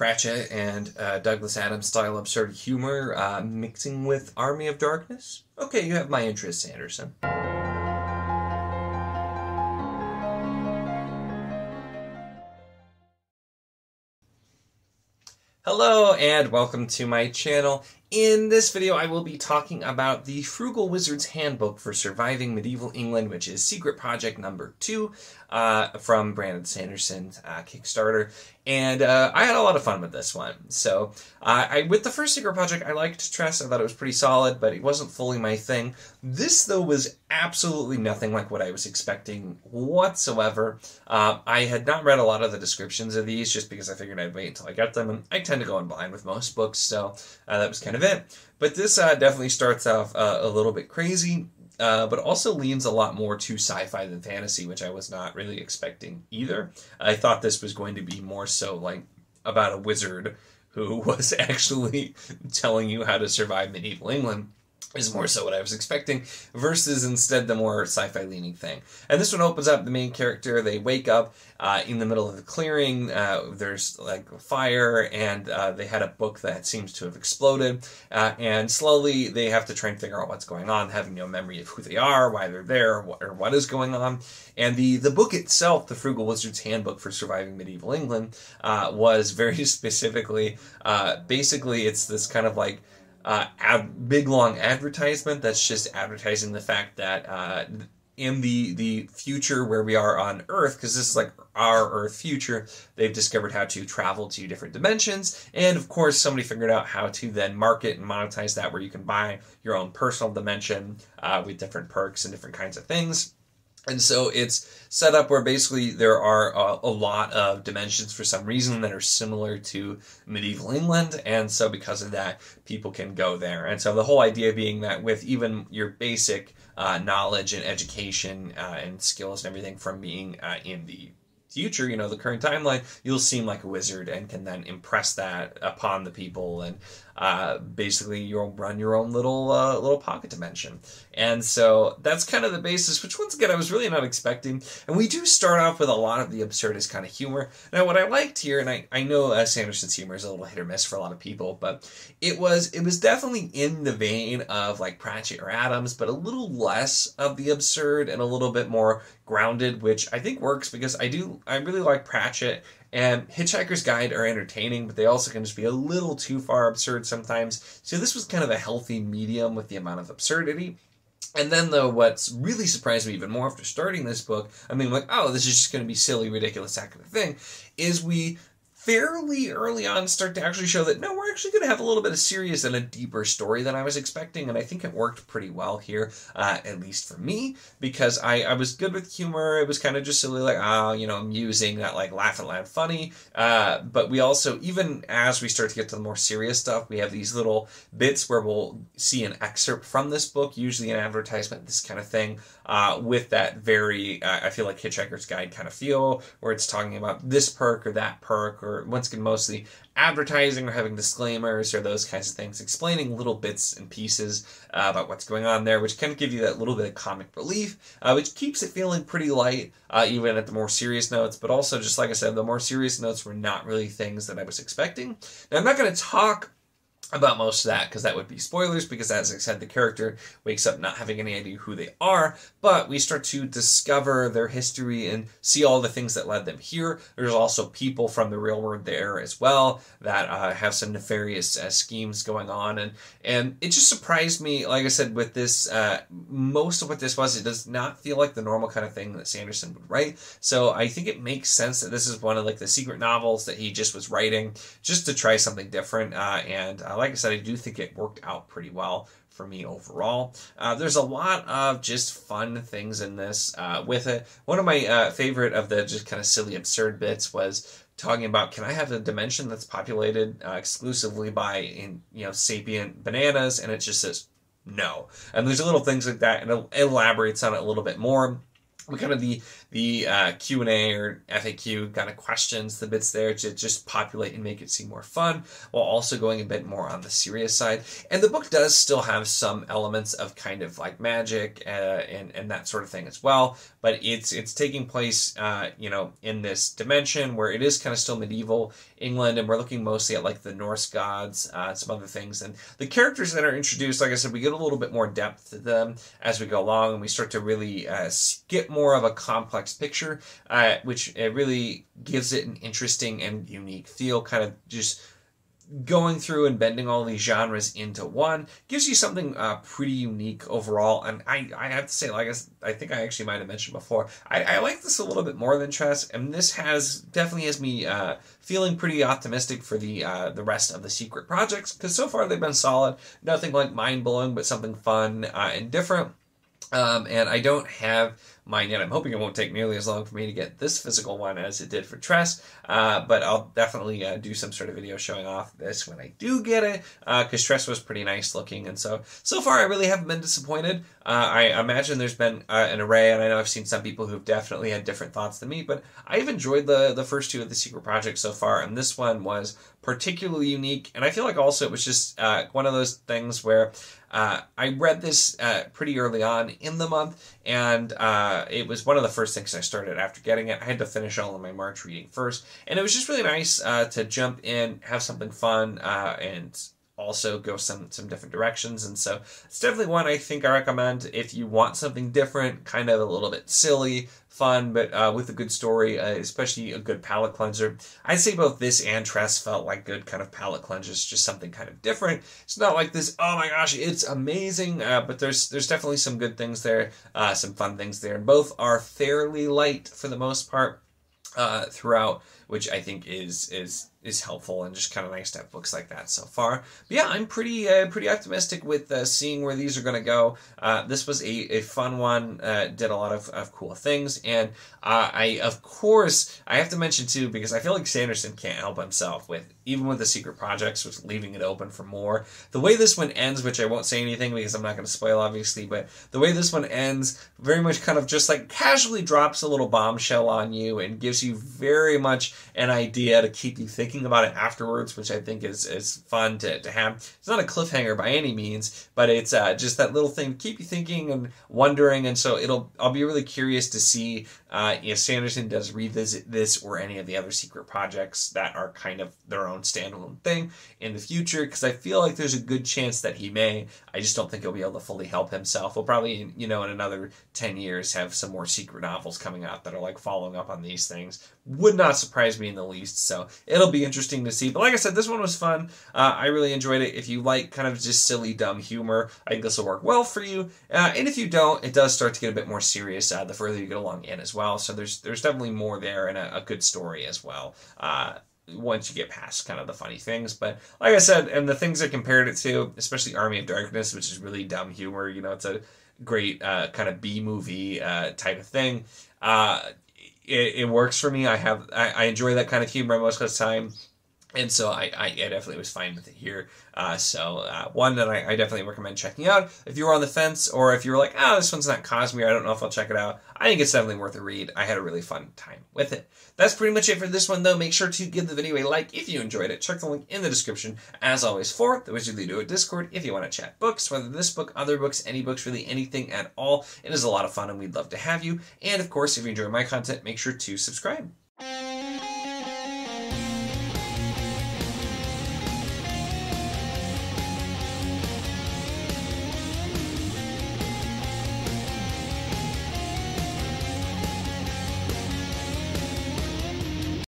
Pratchett and Douglas Adams style absurd humor mixing with Army of Darkness? Okay, you have my interest, Sanderson. Hello and welcome to my channel. In this video I will be talking about the Frugal Wizard's Handbook for Surviving Medieval England, which is Secret Project number 2 from Brandon Sanderson's Kickstarter. And I had a lot of fun with this one. So with the first Secret Project, I liked Tress. I thought it was pretty solid, but it wasn't fully my thing. This, though, was absolutely nothing like what I was expecting whatsoever. I had not read a lot of the descriptions of these just because I figured I'd wait until I got them. And I tend to go in blind with most books, so that was kind of it. But this definitely starts off a little bit crazy. But also leans a lot more to sci-fi than fantasy, which I was not really expecting either. I thought this was going to be more so like about a wizard who was actually telling you how to survive medieval England. Is more so what I was expecting, versus instead the more sci-fi leaning thing. And this one opens up the main character. They wake up in the middle of the clearing. There's like a fire, and they had a book that seems to have exploded. And slowly they have to try and figure out what's going on, having no memory of who they are, why they're there, or what is going on. And the book itself, the Frugal Wizard's Handbook for Surviving Medieval England, was very specifically, basically it's this kind of like big long advertisement that's just advertising the fact that in the future where we are on Earth, because this is like our Earth future, they've discovered how to travel to different dimensions, and of course somebody figured out how to then market and monetize that, where you can buy your own personal dimension with different perks and different kinds of things. And so it's set up where basically there are a lot of dimensions for some reason that are similar to medieval England. And so because of that, people can go there. And so the whole idea being that with even your basic knowledge and education and skills and everything from being in the future, you know, the current timeline, you'll seem like a wizard and can then impress that upon the people, and basically you'll run your own little pocket dimension. And so that's kind of the basis, which once again I was really not expecting. And we do start off with a lot of the absurdist kind of humor. Now what I liked here, and I know Sanderson's humor is a little hit or miss for a lot of people, but it was definitely in the vein of like Pratchett or Adams, but a little less of the absurd and a little bit more grounded, which I think works because I really like Pratchett and Hitchhiker's Guide are entertaining, but they also can just be a little too far absurd sometimes. So this was kind of a healthy medium with the amount of absurdity. And then, though, what's really surprised me even more after starting this book, I mean, like, oh, this is just going to be silly, ridiculous, that kind of thing, is we fairly early on start to actually show that, no, we're actually going to have a little bit of serious and a deeper story than I was expecting, and I think it worked pretty well here, at least for me, because I was good with humor. It was kind of just silly, like, you know, amusing, not like laugh out loud funny, but we also, even as we start to get to the more serious stuff, we have these little bits where we'll see an excerpt from this book, usually an advertisement, this kind of thing, with that very, I feel like Hitchhiker's Guide kind of feel, where it's talking about this perk or that perk, or once again, mostly advertising or having disclaimers or those kinds of things, explaining little bits and pieces about what's going on there, which kind of give you that little bit of comic relief, which keeps it feeling pretty light, even at the more serious notes. But also, just like I said, the more serious notes were not really things that I was expecting. Now, I'm not going to talk about most of that because that would be spoilers, because as I said, the character wakes up not having any idea who they are, but we start to discover their history and see all the things that led them here. There's also people from the real world there as well that have some nefarious schemes going on, and it just surprised me, like I said, with this, most of what this was, it does not feel like the normal kind of thing that Sanderson would write, so I think it makes sense that this is one of like the secret novels that he just was writing just to try something different, and like I said, I do think it worked out pretty well for me overall. There's a lot of just fun things in this with it. One of my favorite of the just kind of silly, absurd bits was talking about, can I have a dimension that's populated exclusively by, sapient bananas? And it just says no. And there's little things like that, and it elaborates on it a little bit more. kind of the Q&A or FAQ kind of questions, the bits there to just populate and make it seem more fun, while also going a bit more on the serious side. And the book does still have some elements of kind of like magic and that sort of thing as well, but it's taking place in this dimension where it is kind of still medieval England, and we're looking mostly at like the Norse gods, some other things, and the characters that are introduced. Like I said, we get a little bit more depth to them as we go along, and we start to really get more of a complex picture, which really gives it an interesting and unique feel, kind of just going through and bending all these genres into one gives you something pretty unique overall. And I have to say, like I think I actually might have mentioned before, I like this a little bit more than chess, and this definitely has me feeling pretty optimistic for the rest of the secret projects, because so far they've been solid. Nothing like mind-blowing, but something fun and different. And I don't have mine yet. I'm hoping it won't take nearly as long for me to get this physical one as it did for Tress, but I'll definitely do some sort of video showing off this when I do get it, because Tress was pretty nice looking, and so far I really haven't been disappointed. I imagine there's been an array, and I know I've seen some people who've definitely had different thoughts than me, but I've enjoyed the first two of the secret projects so far, and this one was particularly unique, and I feel like also it was just one of those things where I read this pretty early on in the month, and it was one of the first things I started after getting it. I had to finish all of my March reading first, and it was just really nice to jump in, have something fun, and also go some different directions. And so it's definitely one I think I recommend if you want something different, kind of a little bit silly, fun, but with a good story, especially a good palate cleanser. I'd say both this and Tress felt like good kind of palate cleansers, just something kind of different. It's not like this, oh my gosh, it's amazing, but there's definitely some good things there, some fun things there, and both are fairly light for the most part throughout, which I think is helpful and just kind of nice to have books like that so far. But yeah, I'm pretty optimistic with seeing where these are going to go. This was a fun one, did a lot of cool things, and I have to mention too, because I feel like Sanderson can't help himself even with the secret projects, with leaving it open for more. The way this one ends, which I won't say anything because I'm not going to spoil obviously, but the way this one ends very much kind of just like casually drops a little bombshell on you and gives you very much an idea to keep you thinking about it afterwards, which I think is fun to have. It's not a cliffhanger by any means, but it's just that little thing to keep you thinking and wondering, and so I'll be really curious to see if Sanderson does revisit this or any of the other secret projects that are kind of their own standalone thing in the future, because I feel like there's a good chance that he may. I just don't think he'll be able to fully help himself. We'll probably, in another 10 years have some more secret novels coming out that are like following up on these things. Would not surprise me in the least, so it'll be interesting to see. But like I said, this one was fun. I really enjoyed it. If you like kind of just silly, dumb humor, I think this will work well for you. And if you don't, it does start to get a bit more serious the further you get along in as well. So there's definitely more there, and a good story as well. Once you get past kind of the funny things. But like I said, and the things I compared it to, especially Army of Darkness, which is really dumb humor, it's a great kind of B-movie type of thing. It works for me. I enjoy that kind of humor most of the time. And so I definitely was fine with it here. One that I definitely recommend checking out. If you were on the fence, or if you were like, this one's not Cosmere, I don't know if I'll check it out, I think it's definitely worth a read. I had a really fun time with it. That's pretty much it for this one, though. Make sure to give the video a like if you enjoyed it. Check the link in the description, as always, for the Wizardly Do It Discord if you want to chat books, whether this book, other books, any books, really anything at all. It is a lot of fun, and we'd love to have you. And, of course, if you enjoy my content, make sure to subscribe.